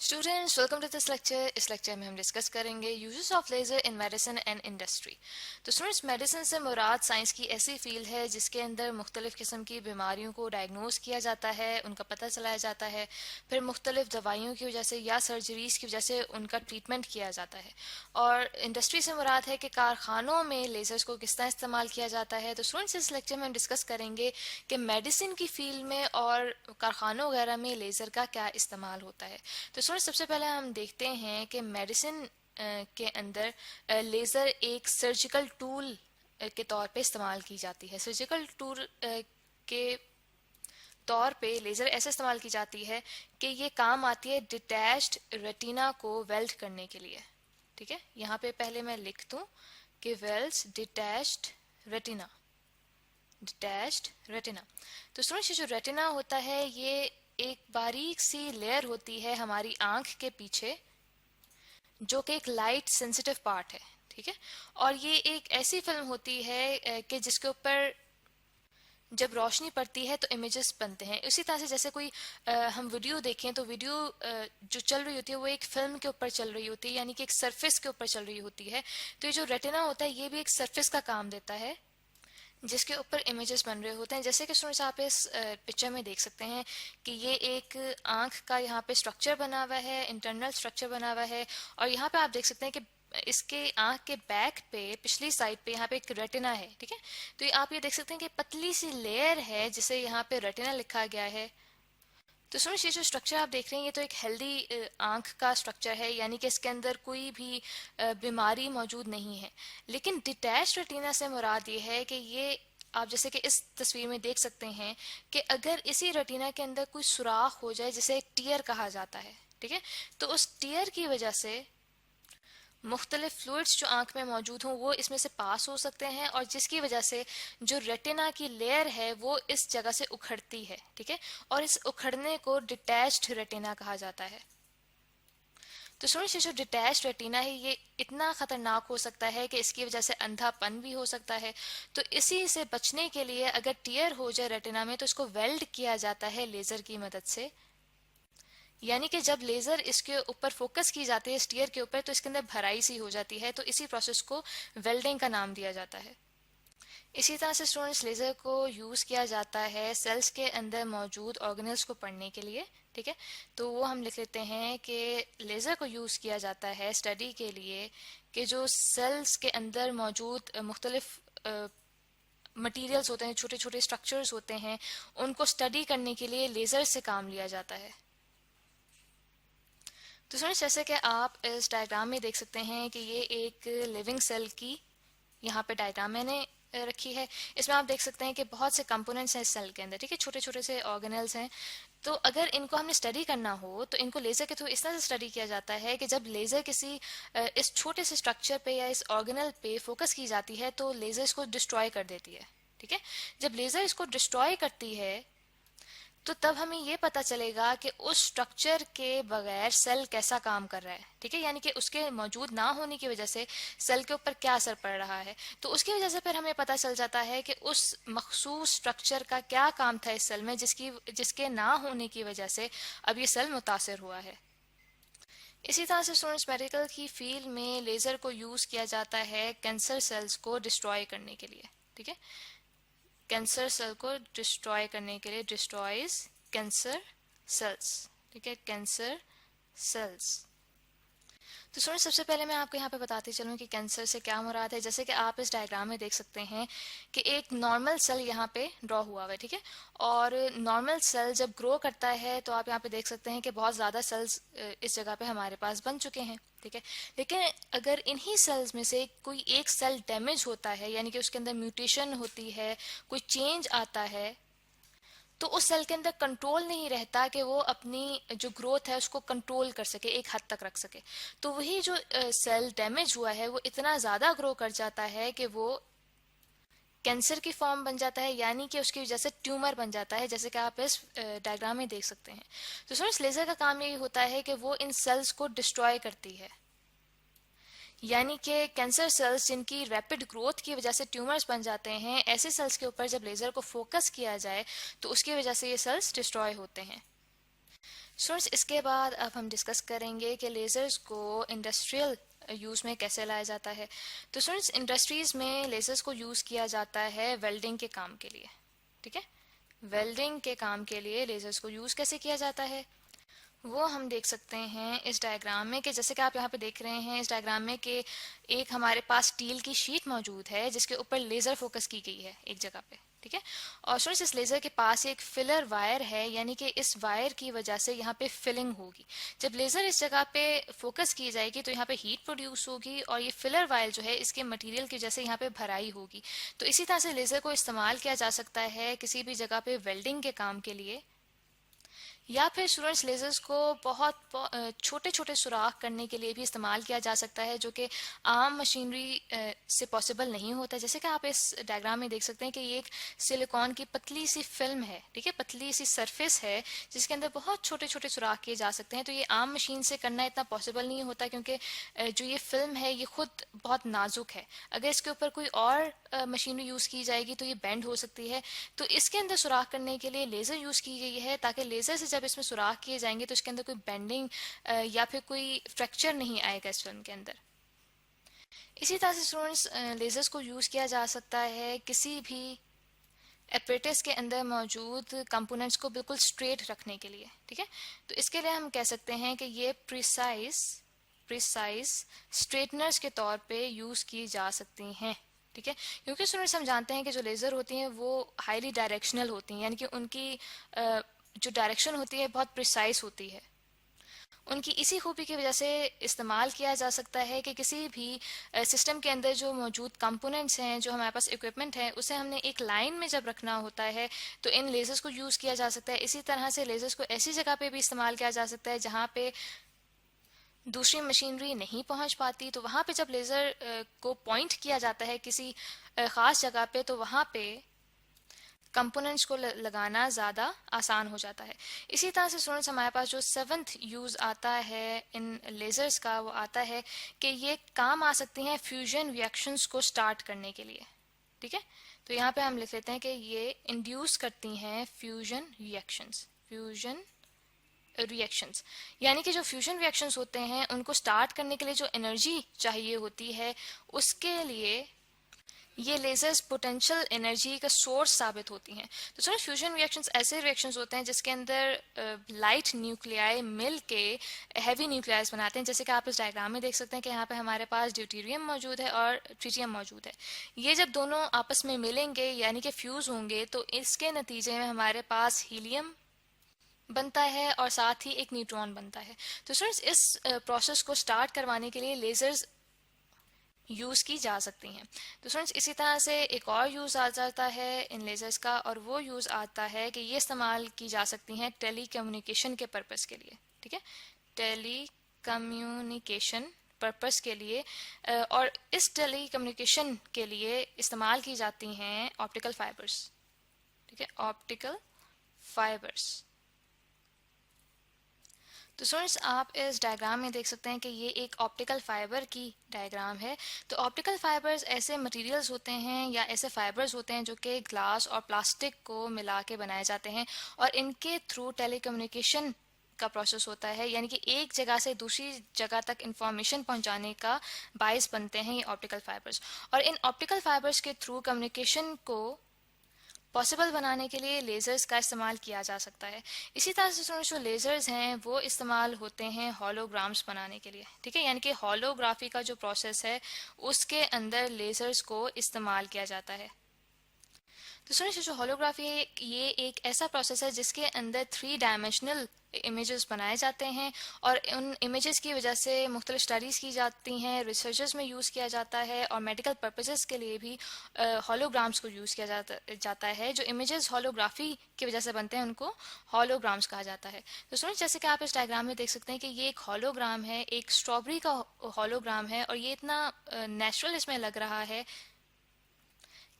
Students welcome to this lecture. इस lecture में हम डिस्कस करेंगे uses of laser in medicine and industry. तो स्टूडेंट्स, मेडिसिन से मुराद साइंस की ऐसी फील्ड है जिसके अंदर मुख्तलिफ किस्म की बीमारियों को डायग्नोज किया जाता है, उनका पता चलाया जाता है, फिर मुख्तलिफ दवाइयों की वजह से या सर्जरीज की वजह से उनका ट्रीटमेंट किया जाता है। और इंडस्ट्री से मुराद है कि कारखानों में लेज़र्स को किस तरह इस्तेमाल किया जाता है। तो स्टूडेंट्स, इस लेक्चर में हम डिस्कस करेंगे कि मेडिसिन की फील्ड में और कारखानों वगैरह में लेज़र का क्या इस्तेमाल होता है। तो सबसे पहले हम देखते हैं कि मेडिसिन के अंदर लेज़र एक सर्जिकल टूल के तौर पे इस्तेमाल की जाती है। सर्जिकल टूल के तौर पे लेज़र ऐसे इस्तेमाल की जाती है कि ये काम आती है डिटैच्ड रेटिना को वेल्ड करने के लिए। ठीक है, यहाँ पे पहले मैं लिख दूँ कि वेल्स डिटैच्ड रेटिना। Detached retina. तो स्टूडेंट्स, ये जो रेटिना होता है ये एक बारीक सी लेयर होती है हमारी आंख के पीछे, जो कि एक लाइट सेंसिटिव पार्ट है। ठीक है, और ये एक ऐसी फिल्म होती है कि जिसके ऊपर जब रोशनी पड़ती है तो इमेजेस बनते हैं। उसी तरह से जैसे कोई हम वीडियो देखें तो वीडियो जो चल रही होती है वो एक फिल्म के ऊपर चल रही होती है, यानी कि एक सरफेस के ऊपर चल रही होती है। तो ये जो रेटिना होता है ये भी एक सरफेस का काम देता है जिसके ऊपर इमेजेस बन रहे होते हैं। जैसे कि स्टूडेंट्स, आप इस पिक्चर में देख सकते हैं कि ये एक आंख का यहाँ पे स्ट्रक्चर बना हुआ है, इंटरनल स्ट्रक्चर बना हुआ है। और यहाँ पे आप देख सकते हैं कि इसके आंख के बैक पे पिछली साइड पे यहाँ पे एक रेटिना है। ठीक है, तो ये आप ये देख सकते हैं कि पतली सी लेयर है जिसे यहाँ पे रेटिना लिखा गया है। तो सुनिए, ये जो स्ट्रक्चर आप देख रहे हैं ये तो एक हेल्दी आंख का स्ट्रक्चर है, यानी कि इसके अंदर कोई भी बीमारी मौजूद नहीं है। लेकिन डिटैच्ड रेटिना से मुराद ये है कि ये आप जैसे कि इस तस्वीर में देख सकते हैं कि अगर इसी रेटिना के अंदर कोई सुराख हो जाए जिसे टीयर कहा जाता है, ठीक है, तो उस टीयर की वजह से मुख्तलिफ फ्लूइड्स जो आंख में मौजूद हों वो इसमें से पास हो सकते हैं, और जिसकी वजह से जो रेटिना की लेयर है वो इस जगह से उखड़ती है। ठीक है, और इस उखड़ने को डिटैच्ड रेटिना कहा जाता है। तो सुनिए, जो डिटैच्ड रेटिना है ये इतना खतरनाक हो सकता है कि इसकी वजह से अंधापन भी हो सकता है। तो इसी से बचने के लिए अगर टीयर हो जाए रेटिना में तो इसको वेल्ड किया जाता है लेजर की मदद से। यानी कि जब लेज़र इसके ऊपर फोकस की जाती है स्टीयर के ऊपर तो इसके अंदर भराई सी हो जाती है, तो इसी प्रोसेस को वेल्डिंग का नाम दिया जाता है। इसी तरह से स्टूडेंट्स, लेज़र को यूज़ किया जाता है सेल्स के अंदर मौजूद ऑर्गेनल्स को पढ़ने के लिए। ठीक है, तो वो हम लिख लेते हैं कि लेज़र को यूज़ किया जाता है स्टडी के लिए कि जो सेल्स के अंदर मौजूद मुख्तलिफ मटीरियल्स होते हैं, छोटे छोटे स्ट्रक्चर्स होते हैं, उनको स्टडी करने के लिए लेज़र से काम लिया जाता है। तो फ्रेंड्स, जैसे कि आप इस डायग्राम में देख सकते हैं कि ये एक लिविंग सेल की यहाँ पे डायग्राम मैंने रखी है। इसमें आप देख सकते हैं कि बहुत से कंपोनेंट्स हैं इस सेल के अंदर। ठीक है, छोटे छोटे से ऑर्गेनल्स हैं। तो अगर इनको हमने स्टडी करना हो तो इनको लेज़र के थ्रू इस तरह से स्टडी किया जाता है कि जब लेज़र किसी इस छोटे से स्ट्रक्चर पे या इस ऑर्गेनल पे फोकस की जाती है तो लेज़र इसको डिस्ट्रॉय कर देती है। ठीक है, जब लेज़र इसको डिस्ट्रॉय करती है तो तब हमें ये पता चलेगा कि उस स्ट्रक्चर के बगैर सेल कैसा काम कर रहा है। ठीक है, यानी कि उसके मौजूद ना होने की वजह से सेल के ऊपर क्या असर पड़ रहा है। तो उसकी वजह से फिर हमें पता चल जाता है कि उस मखसूस स्ट्रक्चर का क्या काम था इस सेल में जिसके ना होने की वजह से अब ये सेल मुतासर हुआ है। इसी तरह से स्टूडेंट्स, मेडिकल की फील्ड में लेज़र को यूज़ किया जाता है कैंसर सेल्स को डिस्ट्रॉय करने के लिए। ठीक है, कैंसर सेल को डिस्ट्रॉय करने के लिए डिस्ट्रॉयज कैंसर सेल्स। ठीक है, कैंसर सेल्स। तो स्टूडेंट, सबसे पहले मैं आपको यहाँ पे बताती चलूँ कि कैंसर से क्या मुराद है। जैसे कि आप इस डायग्राम में देख सकते हैं कि एक नॉर्मल सेल यहाँ पे ड्रॉ हुआ हुआ है। ठीक है, और नॉर्मल सेल जब ग्रो करता है तो आप यहाँ पे देख सकते हैं कि बहुत ज़्यादा सेल्स इस जगह पे हमारे पास बन चुके हैं। ठीक है, लेकिन अगर इन्हीं सेल्स में से कोई एक सेल डैमेज होता है, यानी कि उसके अंदर म्यूटेशन होती है, कोई चेंज आता है, तो उस सेल के अंदर कंट्रोल नहीं रहता कि वो अपनी जो ग्रोथ है उसको कंट्रोल कर सके, एक हद तक रख सके। तो वही जो सेल डैमेज हुआ है वो इतना ज़्यादा ग्रो कर जाता है कि वो कैंसर की फॉर्म बन जाता है, यानी कि उसकी वजह से ट्यूमर बन जाता है, जैसे कि आप इस डायग्राम में देख सकते हैं। तो स्टूडेंट्स, लेज़र का काम यही होता है कि वो इन सेल्स को डिस्ट्रॉय करती है, यानी कि कैंसर सेल्स जिनकी रैपिड ग्रोथ की वजह से ट्यूमर्स बन जाते हैं, ऐसे सेल्स के ऊपर जब लेज़र को फोकस किया जाए तो उसकी वजह से ये सेल्स डिस्ट्रॉय होते हैं। स्टूडेंट्स, इसके बाद अब हम डिस्कस करेंगे कि लेज़र्स को इंडस्ट्रियल यूज़ में कैसे लाया जाता है। तो स्टूडेंट्स, इंडस्ट्रीज़ में लेज़र्स को यूज़ किया जाता है वेल्डिंग के काम के लिए। ठीक है, वेल्डिंग के काम के लिए लेज़र्स को यूज़ कैसे किया जाता है वो हम देख सकते हैं इस डायग्राम में, कि जैसे कि आप यहाँ पे देख रहे हैं इस डायग्राम में कि एक हमारे पास स्टील की शीट मौजूद है जिसके ऊपर लेज़र फोकस की गई है एक जगह पे। ठीक है, और स्टूडेंट्स, इस लेज़र के पास एक फिलर वायर है, यानी कि इस वायर की वजह से यहाँ पे फिलिंग होगी। जब लेज़र इस जगह पे फोकस की जाएगी तो यहाँ पे हीट प्रोड्यूस होगी और ये फिलर वायर जो है इसके मटेरियल की वजह से यहाँ पे भराई होगी। तो इसी तरह से लेज़र को इस्तेमाल किया जा सकता है किसी भी जगह पे वेल्डिंग के काम के लिए, या फिर स्टूडेंट्स लेजर्स को बहुत छोटे छोटे सुराख करने के लिए भी इस्तेमाल किया जा सकता है, जो कि आम मशीनरी से पॉसिबल नहीं होता। जैसे कि आप इस डायग्राम में देख सकते हैं कि ये एक सिलिकॉन की पतली सी फिल्म है। ठीक है, पतली सी सरफेस है जिसके अंदर बहुत छोटे छोटे सुराख किए जा सकते हैं। तो ये आम मशीन से करना इतना पॉसिबल नहीं होता, क्योंकि जो ये फिल्म है ये खुद बहुत नाजुक है। अगर इसके ऊपर कोई और मशीनरी यूज़ की जाएगी तो ये बेंड हो सकती है। तो इसके अंदर सुराख करने के लिए लेज़र यूज़ की गई है, ताकि लेज़र से जब इसमें सुराख किए जाएंगे तो इसके अंदर कोई बेंडिंग या फिर कोई फ्रैक्चर नहीं आएगा इस फिल्म के अंदर। इसी तरह से स्टूडेंट्स, लेज़र्स को यूज़ किया जा सकता है किसी भी एपरेटस के अंदर मौजूद कंपोनेंट्स को बिल्कुल स्ट्रेट रखने के लिए। ठीक है, तो इसके लिए हम कह सकते हैं कि ये प्रिसाइज स्ट्रेटनर्स के तौर पे यूज़ की जा सकती हैं। ठीक है, क्योंकि स्टूडेंट्स हम जानते हैं कि जो लेज़र होती हैं वो हाईली डायरेक्शनल होती हैं, यानी कि उनकी जो डायरेक्शन होती है बहुत प्रिसाइज होती है। उनकी इसी खूबी की वजह से इस्तेमाल किया जा सकता है कि किसी भी सिस्टम के अंदर जो मौजूद कंपोनेंट्स हैं, जो हमारे पास इक्विपमेंट है, उसे हमने एक लाइन में जब रखना होता है तो इन लेज़र्स को यूज़ किया जा सकता है। इसी तरह से लेज़र्स को ऐसी जगह पे भी इस्तेमाल किया जा सकता है जहाँ पे दूसरी मशीनरी नहीं पहुंच पाती। तो वहाँ पे जब लेज़र को पॉइंट किया जाता है किसी ख़ास जगह पे, तो वहाँ पे कंपोनेंट्स को लगाना ज़्यादा आसान हो जाता है। इसी तरह से स्टूडेंट्स, हमारे पास जो 7th यूज़ आता है इन लेज़र्स का, वो आता है कि ये काम आ सकती हैं फ्यूजन रिएक्शंस को स्टार्ट करने के लिए। ठीक है, तो यहाँ पे हम लिख लेते हैं कि ये इंड्यूस करती हैं फ्यूजन रिएक्शंस, यानी कि जो फ्यूजन रिएक्शंस होते हैं उनको स्टार्ट करने के लिए जो एनर्जी चाहिए होती है, उसके लिए ये लेजर्स पोटेंशियल एनर्जी का सोर्स साबित होती हैं। तो सुनो, फ्यूजन रिएक्शंस ऐसे रिएक्शंस होते हैं जिसके अंदर लाइट न्यूक्लियाई मिल के हैवी न्यूक्लियाइज बनाते हैं। जैसे कि आप इस डायग्राम में देख सकते हैं कि यहाँ पे हमारे पास ड्यूटेरियम मौजूद है और ट्रिटियम मौजूद है। ये जब दोनों आपस में मिलेंगे यानी कि फ्यूज होंगे, तो इसके नतीजे में हमारे पास हीलियम बनता है और साथ ही एक न्यूट्रॉन बनता है। तो स्टूडेंट्स, इस प्रोसेस को स्टार्ट करवाने के लिए लेजर्स यूज़ की जा सकती हैं। तो स्टूडेंट्स, इसी तरह से एक और यूज़ आ जाता है इन लेज़र्स का, और वो यूज़ आता है कि ये इस्तेमाल की जा सकती हैं टेली कम्युनिकेशन के पर्पस के लिए। ठीक है, टेली कम्युनिकेशन पर्पस के लिए, और इस टेली कम्युनिकेशन के लिए इस्तेमाल की जाती हैं ऑप्टिकल फाइबर्स। ठीक है, ऑप्टिकल फाइबर्स। तो स्टूडेंट्स, आप इस डायग्राम में देख सकते हैं कि ये एक ऑप्टिकल फाइबर की डायग्राम है। तो ऑप्टिकल फाइबर्स ऐसे मटेरियल्स होते हैं या ऐसे फाइबर्स होते हैं जो कि ग्लास और प्लास्टिक को मिला के बनाए जाते हैं, और इनके थ्रू टेलीकम्युनिकेशन का प्रोसेस होता है, यानी कि एक जगह से दूसरी जगह तक इंफॉर्मेशन पहुंचाने का बायस बनते हैं ये ऑप्टिकल फाइबर्स। और इन ऑप्टिकल फाइबर्स के थ्रू कम्युनिकेशन को पॉसिबल बनाने के लिए लेज़र्स का इस्तेमाल किया जा सकता है। इसी तरह से जो लेज़र्स हैं वो इस्तेमाल होते हैं हॉलोग्राम्स बनाने के लिए। ठीक है, यानी कि हॉलोग्राफी का जो प्रोसेस है उसके अंदर लेज़र्स को इस्तेमाल किया जाता है। तो सुनिए, जो होलोग्राफी है ये एक ऐसा प्रोसेस है जिसके अंदर 3 डायमेंशनल इमेजेस बनाए जाते हैं, और उन इमेजेस की वजह से मुख्तलिफ स्टडीज़ की जाती हैं, रिसर्चेस में यूज़ किया जाता है, और मेडिकल पर्पसेस के लिए भी होलोग्राम्स को यूज़ किया जाता है। जो इमेजेस होलोग्राफी की वजह से बनते हैं उनको होलोग्राम्स कहा जाता है। तो सुनिए, जैसे कि आप इस डायग्राम में देख सकते हैं कि ये एक होलोग्राम है, एक स्ट्रॉबेरी का होलोग्राम है, और ये इतना नेचुरल इसमें लग रहा है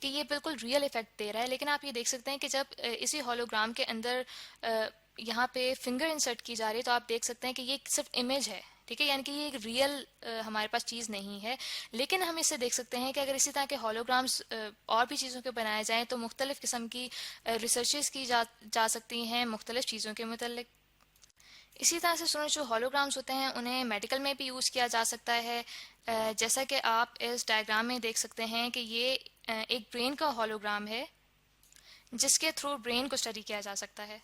कि ये बिल्कुल रियल इफेक्ट दे रहा है। लेकिन आप ये देख सकते हैं कि जब इसी होलोग्राम के अंदर यहाँ पे फिंगर इंसर्ट की जा रही है, तो आप देख सकते हैं कि ये सिर्फ इमेज है। ठीक है, यानी कि ये एक रियल हमारे पास चीज़ नहीं है। लेकिन हम इससे देख सकते हैं कि अगर इसी तरह के होलोग्राम्स और भी चीज़ों के बनाए जाएं तो मुख्तलिफ किस्म की रिसर्चेस की जा सकती हैं मुख्तलिफ चीज़ों के मुतल्लिक। इसी तरह से स्टूडेंट्स जो होलोग्राम्स होते हैं उन्हें मेडिकल में भी यूज़ किया जा सकता है। जैसा कि आप इस डायग्राम में देख सकते हैं कि ये एक ब्रेन का होलोग्राम है जिसके थ्रू ब्रेन को स्टडी किया जा सकता है।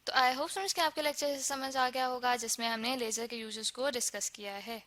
तो आई होप स्टूडेंट्स कि आपके लेक्चर से समझ आ गया होगा जिसमें हमने लेज़र के यूजेस को डिस्कस किया है।